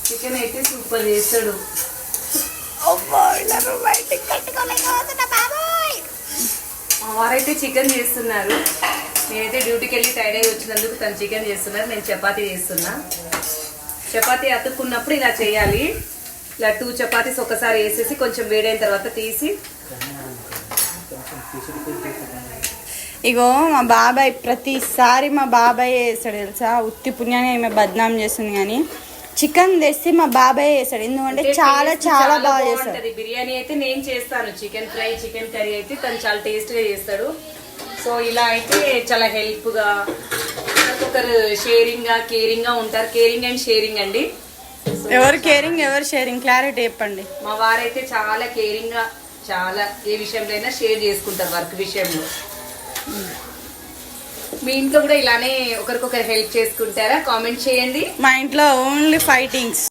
Chicken అయితే super చేస్తాడు. మా వారైతే చికెన్ చేస్తున్నారు. నేనైతే డ్యూటీకి వెళ్ళి టైర్డ్ అయ్యి వచ్చినందుకు తను చికెన్ చేస్తున్నారు. నేను చపాతీ చేస్తున్నా. చపాతీ అతుక్కున్నప్పుడు ఇలా చేయాలి. ఇలా 2 చపాతీస్ ఒకసారి వేసేసి కొంచెం వేడైన తర్వాత తీసి. ఇగో మా బాబాయ్ ప్రతిసారి మా బాబాయ్ వేస్తాడు తెలుసా. ఉత్తి పుణ్యాన్ని ఈమె బద్నాం చేస్తుంది కానీ చికెన్ తెస్తే మా బాబాయ్ వేస్తాడు. ఎందుకంటే చాలా చాలా బాగా చేస్తాడు. బిర్యానీ అయితే నేను చేస్తాను. చికెన్ ఫ్రై, చికెన్ కర్రీ అయితే తను చాలా టేస్ట్గా చేస్తాడు. సో ఇలా అయితే చాలా హెల్ప్గా, ఒకరు షేరింగ్గా కేరింగ్గా ఉంటారు. కేరింగ్ అండ్ షేరింగ్ అండి. ఎవరు కేరింగ్ ఎవరు షేరింగ్ క్లారిటీ చెప్పండి. మా వారైతే చాలా కేరింగ్గా, చాలా ఏ విషయంలో అయినా షేర్ చేసుకుంటారు. వర్క్ విషయంలో మీ ఇంట్లో కూడా ఇలానే ఒకరికొకరు హెల్ప్ చేసుకుంటారా? కామెంట్ చేయండి. మా ఇంట్లో ఓన్లీ ఫైటింగ్స్.